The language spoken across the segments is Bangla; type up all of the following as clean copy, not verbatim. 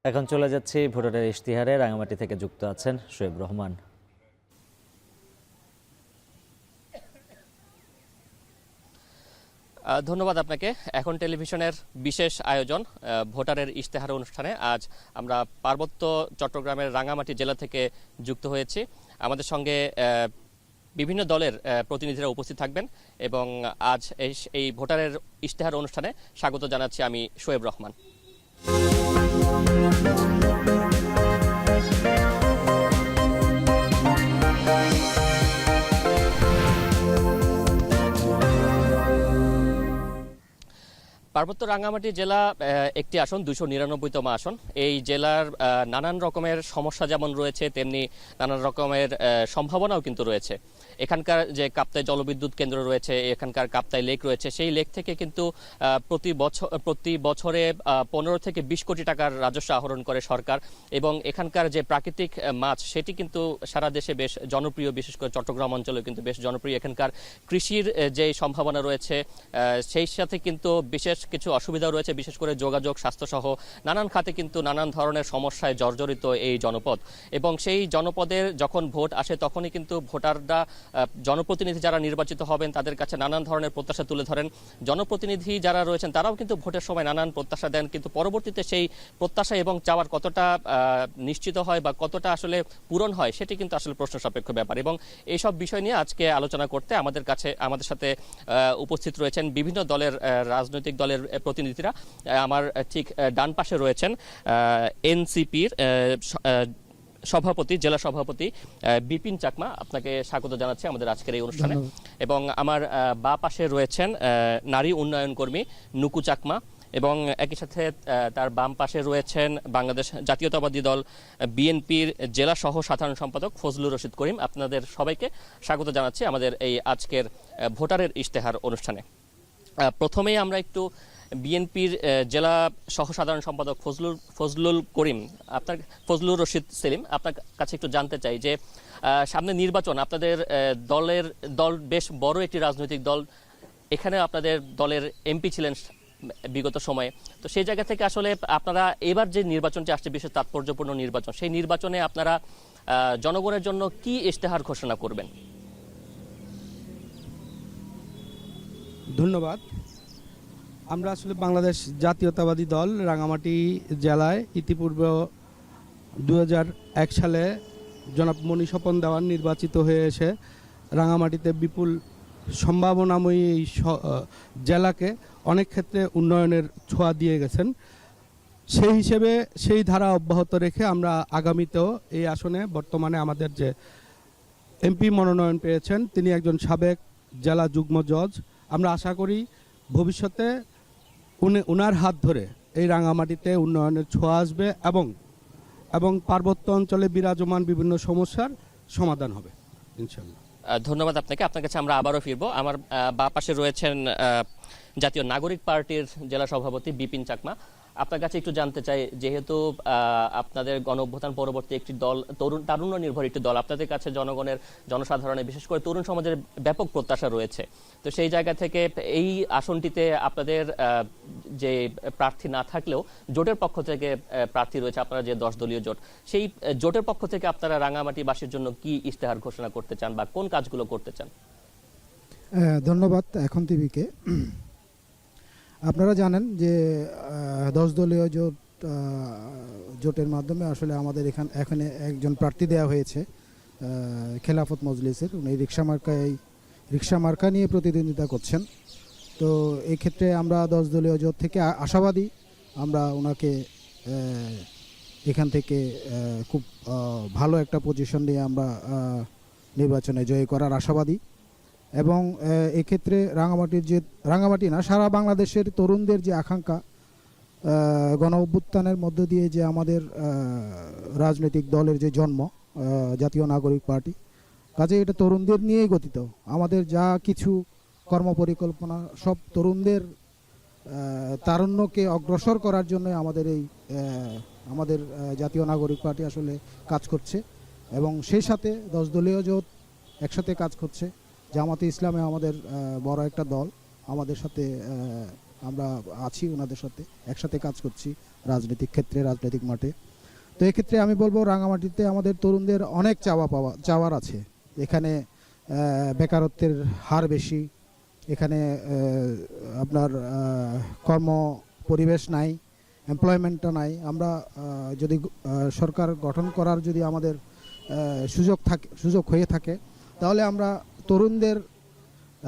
এখন চলে যাচ্ছি ভোটারের ইশতেহারে। রাঙামাটি থেকে যুক্ত আছেন শোয়েব রহমান। ধন্যবাদ আপনাকে। এখন টেলিভিশনের বিশেষ আয়োজন ভোটারের ইশতেহার অনুষ্ঠানে আজ আমরা পার্বত্য চট্টগ্রামের রাঙামাটি জেলা থেকে যুক্ত হয়েছি। আমাদের সঙ্গে বিভিন্ন দলের প্রতিনিধিরা উপস্থিত থাকবেন এবং আজ এই ভোটারের ইশতেহার অনুষ্ঠানে স্বাগত জানাচ্ছি আমি শোয়েব রহমান। পার্বত্য রাঙ্গামাটি জেলা একটি আসন, 299তম আসন। এই জেলার নানান রকমের সমস্যা যেমন রয়েছে, তেমনি নানান রকমের সম্ভাবনাও কিন্তু রয়েছে। এখানকার যে কাপ্তাই জলবিদ্যুৎ কেন্দ্র রয়েছে, এখানকার কাপ্তাই লেক রয়েছে, সেই লেক থেকে কিন্তু প্রতি বছরে 15 থেকে 20 কোটি টাকার রাজস্ব আহরণ করে সরকার। এবং এখানকার যে প্রাকৃতিক মাছ, সেটি কিন্তু সারা দেশে বেশ জনপ্রিয়, বিশেষ করে চট্টগ্রাম অঞ্চলে কিন্তু বেশ জনপ্রিয়। এখানকার কৃষির যে সম্ভাবনা রয়েছে, সেই সাথে কিন্তু বিশেষ কিছু অসুবিধা রয়েছে, বিশেষ করে যোগাযোগ, স্বাস্থ্যসহ নানান খাতে কিন্তু নানান ধরনের সমস্যায় জর্জরিত এই জনপদ। এবং সেই জনপদের যখন ভোট আসে, তখনই কিন্তু ভোটাররা, জনপ্রতিনিধি যারা নির্বাচিত হবেন, তাদের কাছে নানান ধরনের প্রত্যাশা তুলে ধরেন। জনপ্রতিনিধি যারা রয়েছেন তারাও কিন্তু ভোটের সময় নানান প্রত্যাশা দেন, কিন্তু পরবর্তীতে সেই প্রত্যাশা এবং চাওয়ার কতটা নিশ্চিত হয় বা কতটা আসলে পূরণ হয়, সেটি কিন্তু আসলে প্রশ্ন সাপেক্ষ ব্যাপার। এবং এইসব বিষয় নিয়ে আজকে আলোচনা করতে আমাদের সাথে উপস্থিত রয়েছেন বিভিন্ন দলের রাজনৈতিক দলের প্রতিনিধিরা। আমার ঠিক ডান পাশে রয়েছেন এনসিপির সভাপতি, জেলা সভাপতি বিপিন চাকমা। আপনাকে স্বাগত জানাচ্ছি আমাদের আজকের এই অনুষ্ঠানে। এবং আমার বা পাশে রয়েছেন নারী উন্নয়ন কর্মী নুকু চাকমা, এবং একই সাথে তার বাম পাশে রয়েছেন বাংলাদেশ জাতীয়তাবাদী দল বিএনপির জেলা সহ সাধারণ সম্পাদক ফজলুর রশিদ করিম। আপনাদের সবাইকে স্বাগত জানাচ্ছি আমাদের এই আজকের ভোটারের ইশতেহার অনুষ্ঠানে। প্রথমেই আমরা একটু বিএনপির জেলা সহ সাধারণ সম্পাদক ফজলুল করিম, ফজলুর রশিদ সেলিম, আপনার কাছে একটু জানতে চাই যে সামনে নির্বাচন, আপনাদের দল বেশ বড় একটি রাজনৈতিক দল, এখানে আপনাদের দলের এমপি ছিলেন বিগত সময়ে। তো সেই জায়গা থেকে আসলে আপনারা এবার যে নির্বাচনটি আসছে, বিশেষ তাৎপর্যপূর্ণ নির্বাচন, সেই নির্বাচনে আপনারা জনগণের জন্য কি ইশতেহার ঘোষণা করবেন? ধন্যবাদ। আমরা আসলে বাংলাদেশ জাতীয়তাবাদী দল রাঙামাটি জেলায় ইতিপূর্বে 2001 সালে জনাব মনি স্বপন দেওয়ান নির্বাচিত হয়ে এসে রাঙামাটিতে বিপুল সম্ভাবনাময়ী এই জেলাকে অনেক ক্ষেত্রে উন্নয়নের ছোঁয়া দিয়ে গেছেন। সেই হিসেবে সেই ধারা অব্যাহত রেখে আমরা আগামীতেও এই আসনে বর্তমানে আমাদের যে এমপি মনোনয়ন পেয়েছেন, তিনি একজন সাবেক জেলা যুগ্ম জজ। আমরা আশা করি ভবিষ্যতে উনার হাত ধরে এই রাঙামাটিতে উন্নয়নের ছোঁয়া আসবে এবং পার্বত্য অঞ্চলে বিরাজমান বিভিন্ন সমস্যার সমাধান হবে ইনশাল্লাহ। ধন্যবাদ আপনাকে। আপনার কাছে আমরা আবারও ফিরবো। আমার বা পাশে রয়েছেন জাতীয় নাগরিক পার্টির জেলা সভাপতি বিপিন চাকমা। আপনার কাছে একটু জানতে চাই, যেহেতু আপনাদের গণঅভ্যুত্থান পরবর্তী একটি দল, তারুণ্য নির্ভর একটি দল, আপনাদের কাছে জনসাধারণের, বিশেষ করে তরুণ সমাজের ব্যাপক প্রত্যাশা রয়েছে। তো সেই জায়গা থেকে এই আসনটিতে আপনাদের যে প্রার্থী না থাকলেও জোটের পক্ষ থেকে প্রার্থী রয়েছে, আপনারা যে 10 দলীয় জোট, সেই জোটের পক্ষ থেকে আপনারা রাঙামাটিবাসীর জন্য কি ইশতেহার ঘোষণা করতে চান বা কোন কাজগুলো করতে চান? ধন্যবাদ এখন টিভিকে। আপনারা জানেন যে 10 দলীয় জোটের মাধ্যমে আসলে আমাদের এখানে একজন প্রার্থী দেওয়া হয়েছে খেলাফত মজলিসের। উনি রিক্সা মার্কা নিয়ে প্রতিদ্বন্দ্বিতা করছেন। তো এই ক্ষেত্রে আমরা 10 দলীয় জোট থেকে আশাবাদী, আমরা ওনাকে এখান থেকে খুব ভালো একটা পজিশন নিয়ে আমরা নির্বাচনে জয় করার আশাবাদী। এবং এক্ষেত্রে রাঙামাটি না, সারা বাংলাদেশের তরুণদের যে আকাঙ্ক্ষা, গণ অভ্যুত্থানের মধ্য দিয়ে যে আমাদের রাজনৈতিক দলের যে জন্ম, জাতীয় নাগরিক পার্টি, কাজে এটা তরুণদের নিয়েই গঠিত। আমাদের যা কিছু কর্মপরিকল্পনা সব তরুণদের তারুণ্যকে অগ্রসর করার জন্য আমাদের জাতীয় নাগরিক পার্টি আসলে কাজ করছে। এবং সেই সাথে 10 দলীয় জোট একসাথে কাজ করছে। জামাতে ইসলামে আমাদের বড় একটা দল, আমাদের সাথে আমরা আছি, ওনাদের সাথে একসাথে কাজ করছি। রাজনৈতিক ক্ষেত্রে, রাজনৈতিক মাঠে। তো এক্ষেত্রে আমি বলবো রাঙামাটিতে আমাদের তরুণদের অনেক চাওয়ার আছে। এখানে বেকারত্বের হার বেশি, এখানে আপনার কর্ম পরিবেশ নাই, এমপ্লয়মেন্টটা নাই। আমরা যদি সরকার গঠন করার যদি আমাদের সুযোগ হয়ে থাকে, তাহলে আমরা তরুণদের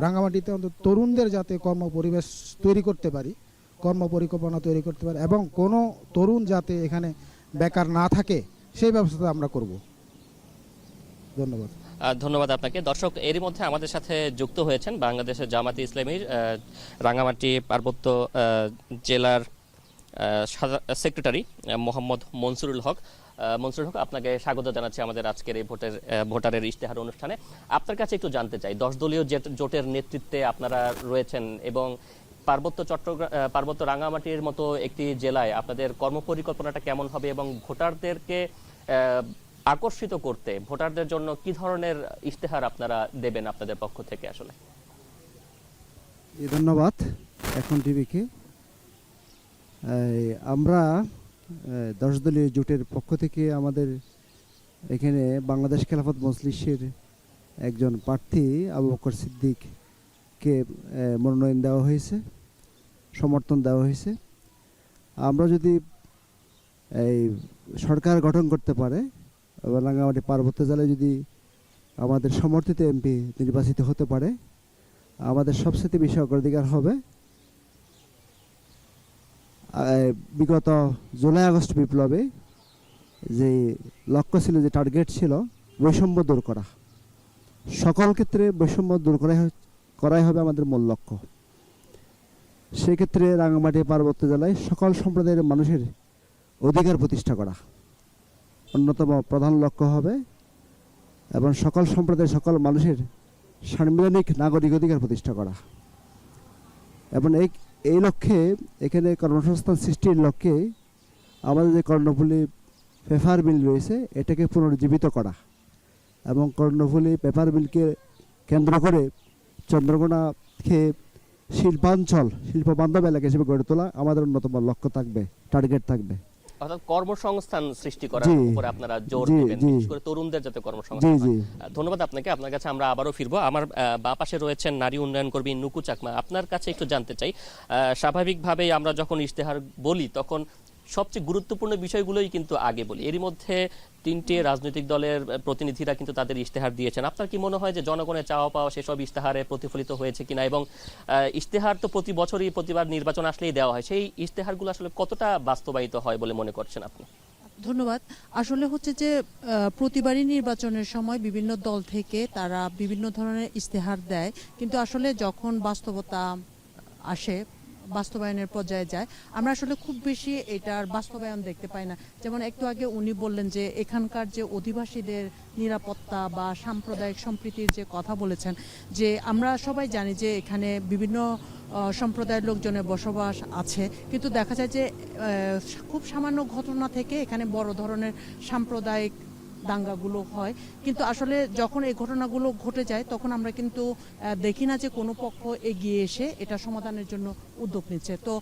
রাঙামাটিতে অন্তত তরুণদের যাতে কর্ম পরিবেশ তৈরি করতে পারি, কর্ম পরিকল্পনা তৈরি করতে পারি, এবং কোনো তরুণ যাতে এখানে বেকার না থাকে সেই ব্যবস্থা আমরা করব। ধন্যবাদ। ধন্যবাদ আপনাকে। দর্শক, এরই মধ্যে আমাদের সাথে যুক্ত হয়েছেন বাংলাদেশের জামাতে ইসলামীর রাঙামাটি পার্বত্য জেলার সেক্রেটারি মোহাম্মদ মনসুরুল হক। মনসুরুল হক, আপনাকে স্বাগত জানাচ্ছি আমাদের আজকের এই ভোটারের ইশতেহার অনুষ্ঠানে। আপনার কাছে একটু জানতে চাই, 10 দলীয় জোটের নেতৃত্বে আপনারা রয়েছেন এবং পার্বত্য রাঙামাটির মতো একটি জেলায় আপনাদের কর্মপরিকল্পনাটা কেমন হবে এবং ভোটারদেরকে আকর্ষিত করতে ভোটারদের জন্য কি ধরনের ইশতেহার আপনারা দেবেন আপনাদের পক্ষ থেকে? আসলে ধন্যবাদ এখন টিভিকে। আমরা 10 দলীয় জোটের পক্ষ থেকে আমাদের এখানে বাংলাদেশ খেলাফত মজলিসের একজন প্রার্থী আবু বকর সিদ্দিককে মনোনয়ন দেওয়া হয়েছে, সমর্থন দেওয়া হয়েছে। আমরা যদি এই সরকার গঠন করতে পারে এবং রাঙামাটি পার্বত্য জেলায় যদি আমাদের সমর্থিত এমপি নির্বাচিত হতে পারে, আমাদের সবচেয়ে বেশি অগ্রাধিকার হবে বিগত জুলাই আগস্ট বিপ্লবে যে লক্ষ্য ছিল, যে টার্গেট ছিল, বৈষম্য দূর করা। সকল ক্ষেত্রে বৈষম্য দূর করাই হবে আমাদের মূল লক্ষ্য। সেক্ষেত্রে রাঙামাটি পার্বত্য জেলায় সকল সম্প্রদায়ের মানুষের অধিকার প্রতিষ্ঠা করা অন্যতম প্রধান লক্ষ্য হবে, এবং সকল সম্প্রদায়ের সকল মানুষের সাংবিধানিক নাগরিক অধিকার প্রতিষ্ঠা করা। এবং এই লক্ষ্যে এখানে কর্মসংস্থান সৃষ্টির লক্ষ্যে আমাদের যে কর্ণফুলী পেপার মিল রয়েছে এটাকে পুনরুজ্জীবিত করা, এবং কর্ণফুলী পেপার মিলকে কেন্দ্র করে চন্দ্রকোনাকে শিল্পবান্ধব এলাকা হিসেবে গড়ে তোলা আমাদের অন্যতম লক্ষ্য থাকবে, টার্গেট থাকবে। অর্থাৎ কর্মসংস্থান সৃষ্টি করার উপরে আপনারা জোর দিবেন, বিশেষ করে তরুণদের যাতে কর্মসংস্থান হয়। ধন্যবাদ আপনাকে। আপনার কাছে আমরা আবারও ফিরবো। আমার বাঁ পাশে রয়েছেন নারী উন্নয়ন কর্মী নুকু চাকমা। আপনার কাছে একটু জানতে চাই, স্বাভাবিকভাবেই আমরা যখন ইশতেহার বলি তখন সবচেয়ে গুরুত্বপূর্ণ বিষয়গুলোই কিন্তু আগে বলি। এরই মধ্যে 3টে রাজনৈতিক দলের প্রতিনিধিরা কিন্তু তাদের ইশতেহার দিয়েছেন। আপনার কি মনে হয় যে জনগণের চাওয়া পাওয়া সেসব ইশতেহারে প্রতিফলিত হয়েছে কিনা, এবং ইশতেহার তো প্রতি বছরই প্রতিবার নির্বাচন আসলেই দেওয়া হয়, সেই ইশতেহারগুলো আসলে কতটা বাস্তবায়িত হয় বলে মনে করছেন আপনি? ধন্যবাদ। আসলে হচ্ছে যে প্রতিবারই নির্বাচনের সময় বিভিন্ন দল থেকে তারা বিভিন্ন ধরনের ইশতেহার দেয়, কিন্তু আসলে যখন বাস্তবতা আসে, বাস্তবায়নের পর্যায়ে যায়, আমরা আসলে খুব বেশি এটার বাস্তবায়ন দেখতে পাই না। যেমন একটু আগে উনি বললেন যে এখানকার যে অধিবাসীদের নিরাপত্তা বা সাম্প্রদায়িক সম্প্রীতির যে কথা বলেছেন, যে আমরা সবাই জানি যে এখানে বিভিন্ন সম্প্রদায়ের লোকজনের বসবাস আছে, কিন্তু দেখা যায় যে খুব সামান্য ঘটনা থেকে এখানে বড় ধরনের সাম্প্রদায়িক দাঙ্গাগুলো হয়। কিন্তু আসলে যখন এই ঘটনাগুলো ঘটে যায় তখন আমরা কিন্তু দেখি না যে কোনো পক্ষ এগিয়ে এসে এটা সমাধানের জন্য উদ্যোগ নিচ্ছে। তো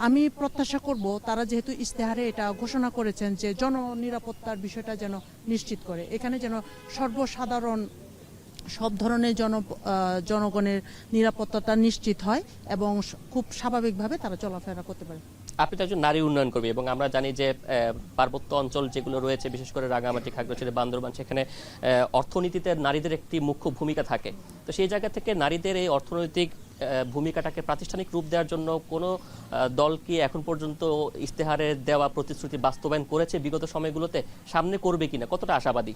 আমি প্রত্যাশা করব তারা যেহেতু ইশতেহারে এটা ঘোষণা করেছেন যে জননিরাপত্তার বিষয়টা যেন নিশ্চিত করে, এখানে যেন সর্বসাধারণ সব ধরনের জনগণের নিরাপত্তাটা নিশ্চিত হয় এবং খুব স্বাভাবিকভাবে তারা চলাফেরা করতে পারে। আপনি তো একজন নারী উন্নয়ন করবে এবং আমরা জানি যে পার্বত্য অঞ্চল যেগুলো রয়েছে, বিশেষ করে রাঙামাটি, খাগড়াছড়ি, বান্দরবান, সেখানে অর্থনীতিতে নারীদের একটি মুখ্য ভূমিকা থাকে। তো সেই জায়গা থেকে নারীদের এই অর্থনৈতিক ভূমিকাটাকে প্রাতিষ্ঠানিক রূপ দেওয়ার জন্য কোনো দল কি এখন পর্যন্ত ইশতেহারে দেওয়া প্রতিশ্রুতি বাস্তবায়ন করেছে বিগত সময়গুলোতে? সামনে করবে কিনা, কতটা আশাবাদী?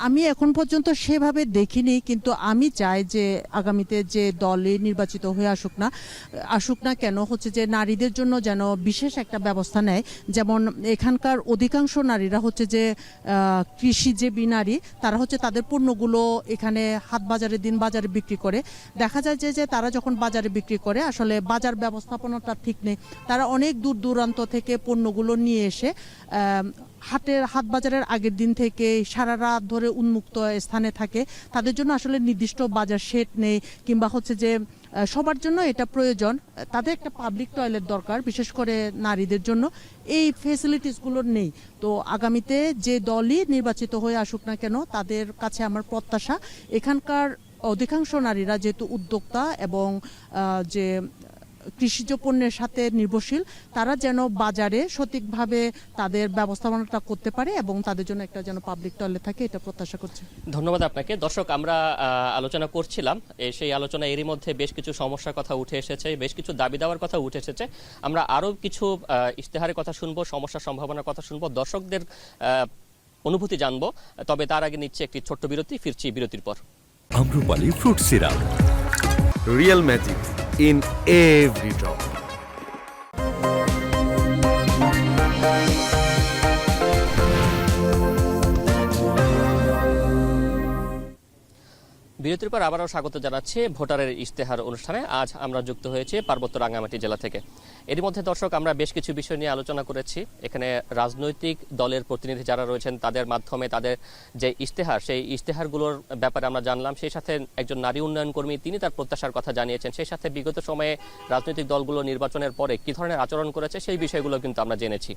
আমি এখন পর্যন্ত সেভাবে দেখিনি, কিন্তু আমি চাই যে আগামীতে যে দলে নির্বাচিত হয়ে আসুক না কেন হচ্ছে যে নারীদের জন্য যেন বিশেষ একটা ব্যবস্থা নেয়। যেমন এখানকার অধিকাংশ নারীরা হচ্ছে যে কৃষিজীবী নারী, তারা হচ্ছে তাদের পণ্যগুলো এখানে হাট বাজারে, দিন বাজারে বিক্রি করে। দেখা যায় যে তারা যখন বাজারে বিক্রি করে আসলে বাজার ব্যবস্থাপনাটা ঠিক নেই, তারা অনেক দূর দূরান্ত থেকে পণ্যগুলো নিয়ে এসে হাট বাজারের আগের দিন থেকে সারা রাত ধরে উন্মুক্ত স্থানে থাকে। তাদের জন্য আসলে নির্দিষ্ট বাজার শেড নেই, কিংবা হচ্ছে যে সবার জন্য এটা প্রয়োজন। তাদের একটা পাবলিক টয়লেট দরকার, বিশেষ করে নারীদের জন্য এই ফেসিলিটিসগুলো নেই। তো আগামীতে যে দলই নির্বাচিত হয়ে আসুক না কেন, তাদের কাছে আমার প্রত্যাশা এখানকার অধিকাংশ নারীরা যেহেতু উদ্যোক্তা এবং যে কৃষিজ পণ্যের সাথে নির্ভরশীল, তারা যেন বাজারে সঠিকভাবে তাদের ব্যবস্থাপনাটা করতে পারে এবং তাদের জন্য একটা যেন পাবলিক টয়লেট থাকে, এটা প্রত্যাশা করছি। ধন্যবাদ আপনাকে। দর্শক, আমরা আলোচনা করছিলাম, সেই আলোচনা এরই মধ্যে বেশ কিছু সমস্যার কথা উঠে এসেছে, বেশ কিছু দাবি দাওয়ার কথা উঠে এসেছে। আমরা আরও কিছু ইশতেহারের কথা শুনবো, সমস্যার সম্ভাবনার কথা শুনবো, দর্শকদের অনুভূতি জানবো। তবে তার আগে নিচ্ছে একটি ছোট্ট বিরতি, ফিরছি বিরতির পর। Amrapali fruit syrup, real magic in every drop. বিরতির পর আবারও স্বাগত জানাচ্ছি ভোটারের ইশতেহার অনুষ্ঠানে। আজ আমরা যুক্ত হয়েছি পার্বত্য রাঙ্গামাটি জেলা থেকে। এর মধ্যে দর্শক, আমরা বেশ কিছু বিষয় নিয়ে আলোচনা করেছি। এখানে রাজনৈতিক দলের প্রতিনিধি যারা রয়েছেন তাদের মাধ্যমে তাদের যে ইশতেহার, সেই ইশতেহারগুলোর ব্যাপারে আমরা জানলাম। সেই সাথে একজন নারী উন্নয়ন কর্মী, তিনি তার প্রত্যাশার কথা জানিয়েছেন। সেই সাথে বিগত সময়ে রাজনৈতিক দলগুলো নির্বাচনের পরে কী ধরনের আচরণ করেছে সেই বিষয়গুলো কিন্তু আমরা জেনেছি।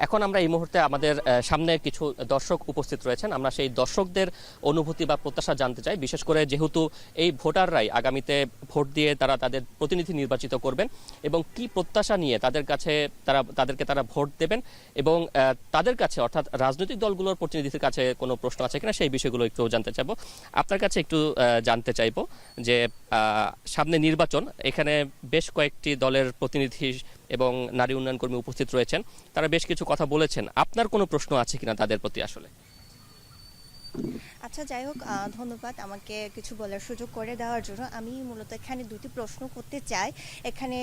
এখন আমরা এই মুহূর্তে আমাদের সামনে কিছু দর্শক উপস্থিত রয়েছেন। আমরা সেই দর্শকদের অনুভূতি বা প্রত্যাশা জানতে চাই, বিশেষ করে যেহেতু এই ভোটাররাই আগামীতে ভোট দিয়ে তারা তাদের প্রতিনিধি নির্বাচিত করবেন এবং কি প্রত্যাশা নিয়ে তাদেরকে তারা ভোট দেবেন, এবং তাদের কাছে অর্থাৎ রাজনৈতিক দলগুলোর প্রতিনিধিদের কাছে কোনো প্রশ্ন আছে কিনা সেই বিষয়গুলো একটু জানতে চাইবো। আপনার কাছে একটু জানতে চাইবো যে সামনে নির্বাচন, এখানে বেশ কয়েকটি দলের প্রতিনিধি এবং নারী উন্নয়ন কর্মী উপস্থিত রয়েছেন, তারা বেশ কিছু কথা বলেছেন। আপনার কোনো প্রশ্ন আছে কিনা তাদের প্রতি? আসলে আচ্ছা, যাই হোক, ধন্যবাদ আমাকে কিছু বলার সুযোগ করে দেওয়ার জন্য। আমি মূলত এখানে দুটি প্রশ্ন করতে চাই এখানে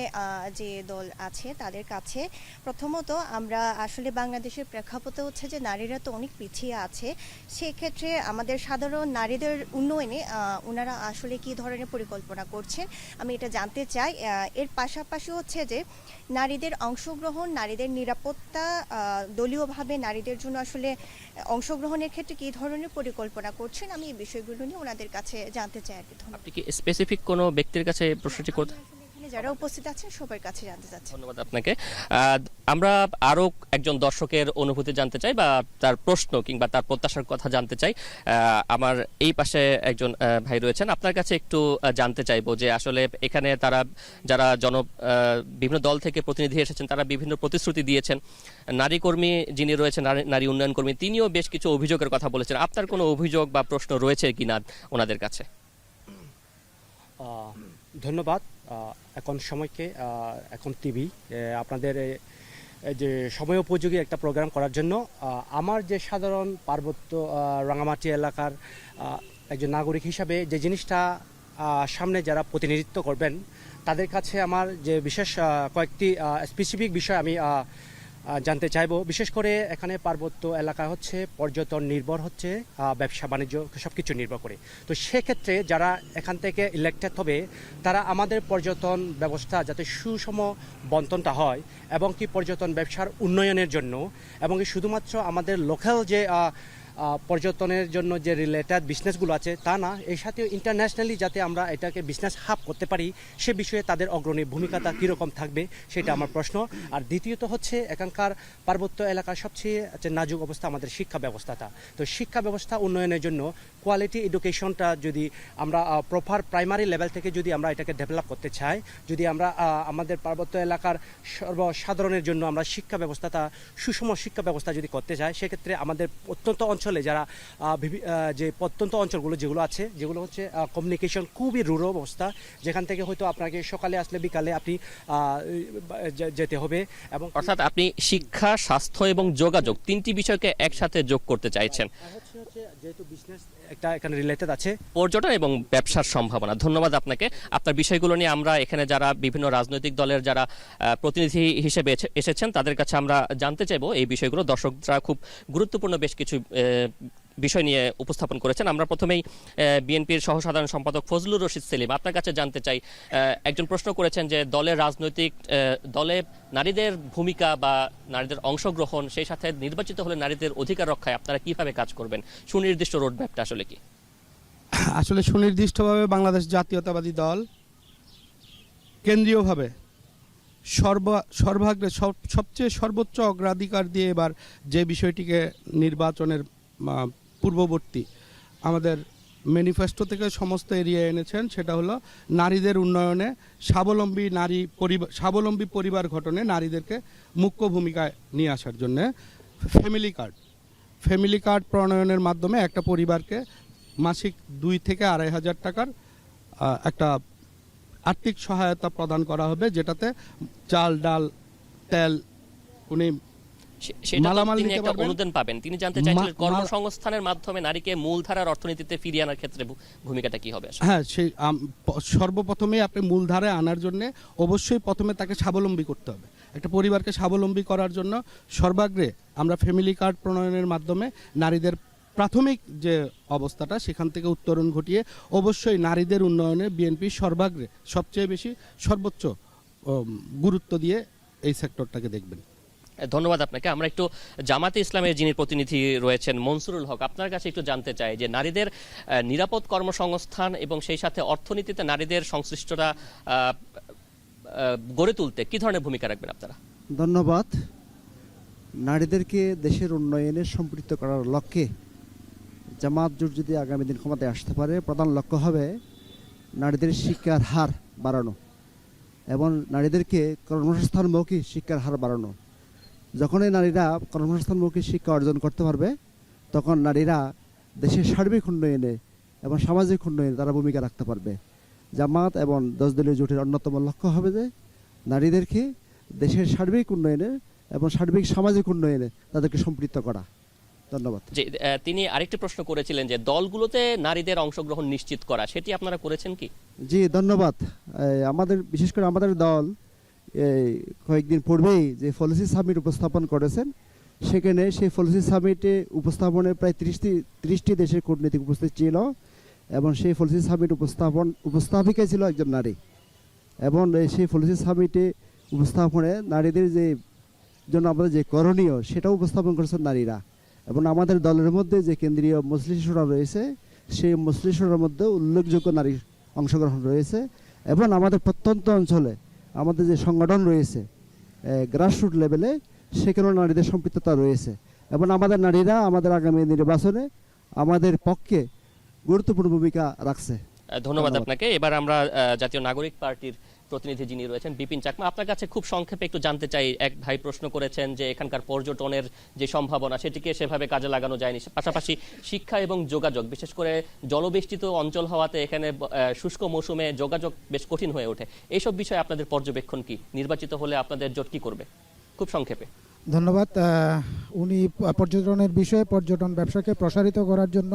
যে দল আছে তাদের কাছে। প্রথমত, আমরা আসলে বাংলাদেশের প্রেক্ষাপটে হচ্ছে যে নারীরা তো অনেক পিছিয়ে আছে। সেক্ষেত্রে আমাদের সাধারণ নারীদের উন্নয়নে ওনারা আসলে কি ধরনের পরিকল্পনা করছেন আমি এটা জানতে চাই। এর পাশাপাশি হচ্ছে যে নারীদের অংশগ্রহণ, নারীদের নিরাপত্তা, দলীয়ভাবে নারীদের জন্য আসলে অংশগ্রহণের ক্ষেত্রে কি ধরনের পরিকল্পনা করছেন, আমি এই বিষয়গুলো নিয়ে ওনাদের কাছে জানতে চাই আর কি। আপনি কি স্পেসিফিক কোনো ব্যক্তির কাছে প্রশ্নটি করতে? এখানে যারা উপস্থিত আছেন সবার কাছে জানতে চাচ্ছি। ধন্যবাদ আপনাকে। আমরা আরো একজন দর্শকের অনুভূতি জানতে চাই বা তার প্রশ্ন কিংবা তার প্রত্যাশার কথা জানতে চাই। আমার এই পাশে একজন ভাই রয়েছেন, আপনার কাছে একটু জানতে চাইবো যে আসলে এখানে তারা যারা বিভিন্ন দল থেকে প্রতিনিধি এসেছেন তারা বিভিন্ন প্রতিশ্রুতি দিয়েছেন। নারী কর্মী যিনি রয়েছেন, নারী উন্নয়ন কর্মী, তিনিও বেশ কিছু অভিযোগের কথা বলেছেন। আপনার কোনো অভিযোগ বা প্রশ্ন রয়েছে কিনা ওনাদের কাছে? ধন্যবাদ। এখন সময়কে এখন টিভি আপনাদের যে সময় উপযোগী একটা প্রোগ্রাম করার জন্য আমার যে সাধারণ পার্বত্য রাঙামাটি এলাকার একজন নাগরিক হিসাবে যে জিনিসটা সামনে যারা প্রতিনিধিত্ব করবেন তাদের কাছে আমার যে বিশেষ কয়েকটি স্পেসিফিক বিষয় আমি জানতে চাইবো। বিশেষ করে এখানে পার্বত্য এলাকা হচ্ছে পর্যটন নির্ভর, হচ্ছে ব্যবসা বাণিজ্য সব কিছু নির্ভর করে। তো সেক্ষেত্রে যারা এখান থেকে ইলেক্টেড হবে তারা আমাদের পর্যটন ব্যবস্থা যাতে সুষম বন্টনটা হয় এবং কি পর্যটন ব্যবসার উন্নয়নের জন্য এবং কি শুধুমাত্র আমাদের লোকাল যে পর্যটনের জন্য যে রিলেটেড বিজনেসগুলো আছে তা না, এর সাথে ইন্টারন্যাশনালি যাতে আমরা এটাকে বিজনেস হাব করতে পারি সে বিষয়ে তাদের অগ্রণী ভূমিকাটা কীরকম থাকবে সেটা আমার প্রশ্ন। আর দ্বিতীয়ত হচ্ছে এখানকার পার্বত্য এলাকার সবচেয়ে নাজুক অবস্থা আমাদের শিক্ষা ব্যবস্থাটা। তো শিক্ষা ব্যবস্থা উন্নয়নের জন্য কোয়ালিটি এডুকেশনটা যদি আমরা প্রপার প্রাইমারি লেভেল থেকে যদি আমরা এটাকে ডেভেলপ করতে চাই, যদি আমরা আমাদের পার্বত্য এলাকার সর্বসাধারণের জন্য আমরা শিক্ষা ব্যবস্থাটা সুষম শিক্ষা ব্যবস্থা যদি করতে চাই, সেক্ষেত্রে আমাদের অত্যন্ত অঞ্চলে যারা যে প্রত্যন্ত অঞ্চলগুলো যেগুলো আছে যেগুলো হচ্ছে কমিউনিকেশন খুবই রূঢ় অবস্থা, যেখান থেকে হয়তো আপনাকে সকালে আসলে বিকালে আপনি যেতে হবে। এবং অর্থাৎ আপনি শিক্ষা, স্বাস্থ্য এবং যোগাযোগ তিনটি বিষয়কে একসাথে যোগ করতে চাইছেন। যেহেতু বিজনেস একটা এখানে রিলেটেড আছে, পর্যটন এবং ব্যবসার সম্ভাবনা। ধন্যবাদ আপনাকে। আপনার বিষয়গুলো নিয়ে আমরা এখানে যারা বিভিন্ন রাজনৈতিক দলের যারা প্রতিনিধি হিসেবে এসেছেন তাদের কাছে আমরা জানতে চাইবো এই বিষয়গুলো। দর্শকরা খুব গুরুত্বপূর্ণ বেশ কিছু বিষয় নিয়ে উপস্থাপন করেছেন। আমরা প্রথমেই বিএনপির সহসাধারণ সম্পাদক ফজলুর রশিদ সেলিম, আপনার কাছে জানতে চাই, একজন প্রশ্ন করেছেন যে দলে নারীদের ভূমিকা বা নারীদের অংশগ্রহণ, সেই সাথে নির্বাচিত হলে নারীদের অধিকার রক্ষায় আপনারা কিভাবে কাজ করবেন, সুনির্দিষ্ট রোডম্যাপটা আসলে কি? আসলে সুনির্দিষ্টভাবে বাংলাদেশ জাতীয়তাবাদী দল কেন্দ্রীয়ভাবে সর্বাগ্রে সবচেয়ে সর্বোচ্চ অগ্রাধিকার দিয়ে এবার যে বিষয়টিকে নির্বাচনের পূর্ববর্তী আমাদের ম্যানিফেস্টো থেকে সমস্ত এরিয়া এনেছেন, সেটা হলো নারীদের উন্নয়নে স্বাবলম্বী পরিবার গঠনে নারীদেরকে মুখ্য ভূমিকায় নিয়ে আসার জন্য ফ্যামিলি কার্ড প্রণয়নের মাধ্যমে একটা পরিবারকে মাসিক 2 থেকে 2,500 টাকার একটা আর্থিক সহায়তা প্রদান করা হবে, যেটাতে চাল, ডাল, তেল উনি সেটা তো মালামাল তিনি নিতে একটা পারবেন। অনুদান পাবেন। তিনি জানতে চাইছিলেন কর্মসংস্থানের মাধ্যমে নারীকে মূলধারার অর্থনীতিতে ফিরিয়ে আনার ক্ষেত্রে ভূমিকাটা কি হবে আসলে? হ্যাঁ, সেই সর্বপ্রথমেই আপনি মূলধারায় আনার জন্য অবশ্যই প্রথমে তাকে স্বাবলম্বী করতে হবে। একটা পরিবারকে স্বাবলম্বী করার জন্য সর্বাগ্রে আমরা ফ্যামিলি কার্ড প্রণয়নের মাধ্যমে নারীদের প্রাথমিক যে অবস্থাটা সেখান থেকে উত্তরণ ঘটিয়ে অবশ্যই নারীদের উন্নয়নে বিএনপি সর্বাগ্রে সবচেয়ে বেশি সর্বোচ্চ গুরুত্ব দিয়ে এই সেক্টরটাকে দেখবেন। ধন্যবাদ আপনাকে। আমরা একটু জামাতে ইসলামের যিনি প্রতিনিধি রয়েছেন মনসুরুল হক, আপনার কাছে একটু জানতে চাই যে নারীদের নিরাপদ কর্মসংস্থান এবং সেই সাথে অর্থনীতিতে নারীদের সংশ্লিষ্টতা গড়ে তুলতে কি ধরনের ভূমিকা রাখবেন আপনারা? ধন্যবাদ। নারীদেরকে দেশের উন্নয়নে সম্পৃক্ত করার লক্ষ্যে জামাত জোট যদি আগামী দিন ক্ষমতায় আসতে পারে, প্রধান লক্ষ্য হবে নারীদের শিক্ষার হার বাড়ানো এবং নারীদেরকে কর্মসংস্থানমুখী শিক্ষার হার বাড়ানো। যখনই নারীরা কর্মসংস্থানমুখী শিক্ষা অর্জন করতে পারবে, তখন নারীরা দেশের সার্বিক উন্নয়নে এবং সামাজিক উন্নয়নে তারা ভূমিকা রাখতে পারবে। জামাত এবং 10 দলীয় জোটের অন্যতম লক্ষ্য হবে যে নারীদেরকে দেশের সার্বিক উন্নয়নে এবং সার্বিক সামাজিক উন্নয়নে তাদেরকে সম্পৃক্ত করা। ধন্যবাদ। যে তিনি আরেকটি প্রশ্ন করেছিলেন যে দলগুলোতে নারীদের অংশগ্রহণ নিশ্চিত করা, সেটি আপনারা করেছেন কি? জি ধন্যবাদ। আমাদের বিশেষ করে আমাদের দল কয়েকদিন পূর্বেই যে পলিসি সামিট উপস্থাপন করেছেন, সেখানে সেই পলিসি সামিটে উপস্থাপনে প্রায় 30টি দেশের কূটনীতিক উপস্থিত ছিল এবং সেই পলিসি সামিট উপস্থাপিকা ছিল একজন নারী এবং সেই পলিসি সামিটে উপস্থাপনে নারীদের যে জন্য আমাদের যে করণীয় সেটাও উপস্থাপন করেছেন নারীরা। এবং আমাদের দলের মধ্যে যে কেন্দ্রীয় মজলিস শুরা রয়েছে, সেই মজলিস শুরার মধ্যে উল্লেখযোগ্য নারী অংশগ্রহণ রয়েছে এবং আমাদের প্রত্যন্ত অঞ্চলে আমাদের যে সংগঠন রয়েছে গ্রাসরুট লেভেলে, সেখানেও নারীদের সম্পৃক্ততা রয়েছে এবং আমাদের নারীরা আমাদের আগামী নির্বাচনে আমাদের পক্ষে গুরুত্বপূর্ণ ভূমিকা রাখছে। ধন্যবাদ আপনাকে। এবার আমরা জাতীয় নাগরিক পার্টির প্রতিনিধি যিনি রয়েছেন বিপিন চাকমা, আপনার কাছে খুব সংক্ষেপে একটু জানতে চাই। এক ভাই প্রশ্ন করেছেন যে এখানকার পর্যটনের যে সম্ভাবনা সেটিকে সেভাবে কাজে লাগানো যায়নি, পাশাপাশি শিক্ষা এবং যোগাযোগ, বিশেষ করে জলবেষ্টিত অঞ্চল হওয়াতে এখানে শুষ্ক মৌসুমে যোগাযোগ বেশ কঠিন হয়ে ওঠে। এইসব বিষয়ে আপনাদের পর্যবেক্ষণ কি? নির্বাচিত হলে আপনাদের জোট কি করবে? খুব সংক্ষেপে। ধন্যবাদ। উনি পর্যটনের বিষয়ে পর্যটন ব্যবসাকে প্রসারিত করার জন্য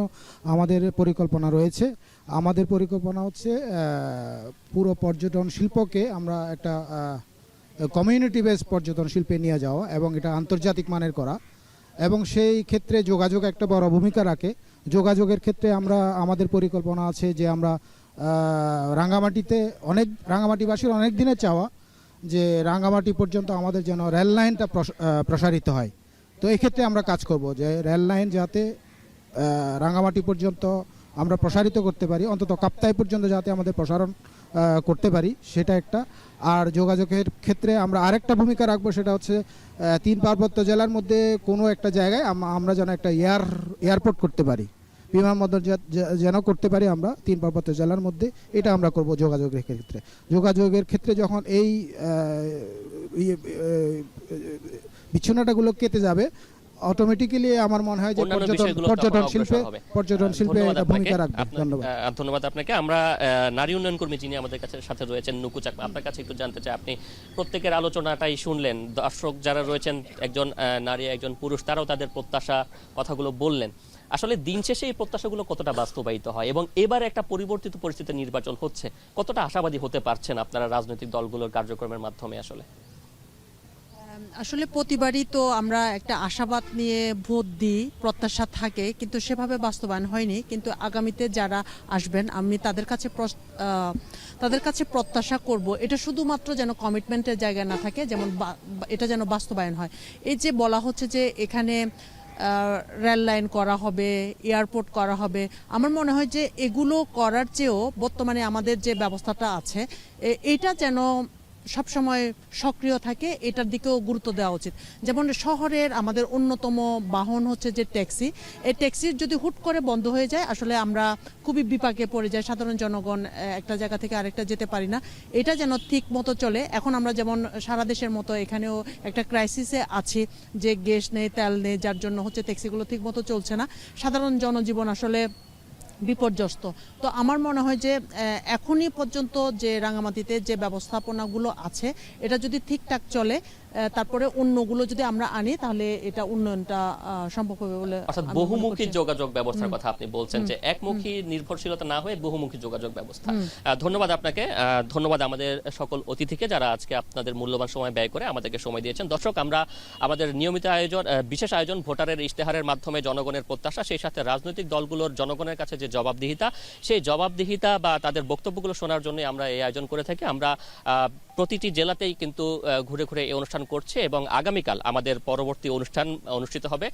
আমাদের পরিকল্পনা রয়েছে। আমাদের পরিকল্পনা হচ্ছে পুরো পর্যটন শিল্পকে আমরা একটা কমিউনিটি বেস পর্যটন শিল্পে নিয়ে যাওয়া এবং এটা আন্তর্জাতিক মানের করা, এবং সেই ক্ষেত্রে যোগাযোগ একটা বড় ভূমিকা রাখে। যোগাযোগের ক্ষেত্রে আমাদের পরিকল্পনা আছে যে আমরা রাঙ্গামাটিবাসীর অনেক দিনের চাওয়া যে রাঙ্গামাটি পর্যন্ত আমাদের যেন রেল লাইনটা প্রসারিত হয়। তো এই ক্ষেত্রে আমরা কাজ করব যে রেল লাইন যাতে রাঙ্গামাটি পর্যন্ত আমরা প্রসারিত করতে পারি, অন্তত কাপ্তাই পর্যন্ত যাতে আমাদের প্রসারণ করতে পারি, সেটা একটা। আর যোগাযোগের ক্ষেত্রে আমরা আরেকটা ভূমিকা রাখবো, সেটা হচ্ছে 3 পার্বত্য জেলার মধ্যে কোনো একটা জায়গায় আমরা যেন একটা এয়ারপোর্ট করতে পারি, বিমানবন্দর যেন করতে পারি আমরা 3 পার্বত্য জেলার মধ্যে। এটা আমরা করব যোগাযোগের ক্ষেত্রে। যোগাযোগের ক্ষেত্রে যখন এই বিচ্ছিন্নতাগুলো কেটে যাবে, অটোমেটিক্যালি আমার মনে হয় যে পর্যটন শিল্পে ভূমিকা রাখবে। ধন্যবাদ আপনাকে। আমরা নারী উন্নয়ন কর্মী যিনি আমাদের সাথে রয়েছেন নুকু চাকমা, আপনার কাছে একটু জানতে চাই, আপনি প্রত্যেকের আলোচনাটাই শুনলেন, দর্শক যারা রয়েছেন একজন নারী একজন পুরুষ, তারাও তাদের প্রত্যাশা কথাগুলো বললেন। আসলে দিন শেষে এই প্রত্যাশাগুলো কতটা বাস্তবায়িত হয় এবং এবার একটা পরিবর্তিত পরিস্থিতিতে নির্বাচন হচ্ছে, কতটা আশাবাদী হতে পারছেন আপনারা রাজনৈতিক দলগুলোর কার্যক্রমের মাধ্যমে? আসলে প্রতিবারই তো আমরা একটা আশাবাদ নিয়ে ভোট দিই, প্রত্যাশা থাকে, কিন্তু সেভাবে বাস্তবায়ন হয়নি। কিন্তু আগামীতে যারা আসবেন আমি তাদের কাছে প্রত্যাশা করব এটা শুধুমাত্র যেন কমিটমেন্টের জায়গায় না থাকে, যেমন এটা যেন বাস্তবায়ন হয়। এই যে বলা হচ্ছে যে এখানে রেল লাইন করা হবে, এয়ারপোর্ট করা হবে। আমার মনে হয় যে এগুলো করার চেয়েও বর্তমানে আমাদের যে ব্যবস্থাটা আছে এইটা যেন সবসময় সক্রিয় থাকে, এটার দিকেও গুরুত্ব দেওয়া উচিত। যেমন শহরের আমাদের অন্যতম বাহন হচ্ছে যে ট্যাক্সি, এই ট্যাক্সির যদি হুট করে বন্ধ হয়ে যায় আসলে আমরা খুবই বিপাকে পড়ে যাই, সাধারণ জনগণ একটা জায়গা থেকে আরেকটা যেতে পারি না। এটা যেন ঠিক মতো চলে। এখন আমরা যেমন সারা দেশের মতো এখানেও একটা ক্রাইসিসে আছি যে গ্যাস নেই, তেল নেই, যার জন্য হচ্ছে ট্যাক্সিগুলো ঠিক মতো চলছে না, সাধারণ জনজীবন আসলে বিপর্যস্ত। তো আমার মনে হয় যে এখনই পর্যন্ত যে রাঙামাটিতে যে ব্যবস্থাপনাগুলো আছে এটা যদি ঠিকঠাক চলে, তারপরে অন্যগুলো যদি আমরা আনি তাহলে এটা উন্নয়নটা সম্ভব হবে বলে। অর্থাৎ বহুমুখী যোগাযোগ ব্যবস্থার কথা আপনি বলছেন, যে একমুখী নির্ভরশীলতা না হয়ে বহুমুখী যোগাযোগ ব্যবস্থা। ধন্যবাদ আপনাকে, ধন্যবাদ আমাদের সকল অতিথিকে যারা আজকে আপনাদের মূল্যবান সময় ব্যয় করে আমাদেরকে সময় দিয়েছেন। দর্শক, আমরা আমাদের নিয়মিত আয়োজন, বিশেষ আয়োজন ভোটারের ইশতেহারের মাধ্যমে জনগণের প্রত্যাশা, সেই সাথে রাজনৈতিক দলগুলোর জনগণের কাছে যে জবাবদিহিতা, সেই জবাবদিহিতা বা তাদের বক্তব্যগুলো শোনার জন্য আমরা এই আয়োজন করে থাকি। আমরা প্রতিটি জেলাতেই কিন্তু ঘুরে ঘুরে এই অনুষ্ঠান করছে এবং আগামীকাল আমাদের পরবর্তী অনুষ্ঠান অনুষ্ঠিত হবে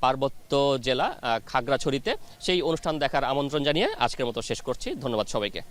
পার্বত্য জেলা খাগড়াছড়িতে। সেই অনুষ্ঠান দেখার আমন্ত্রণ জানিয়ে আজকের মতো শেষ করছি। ধন্যবাদ সবাইকে।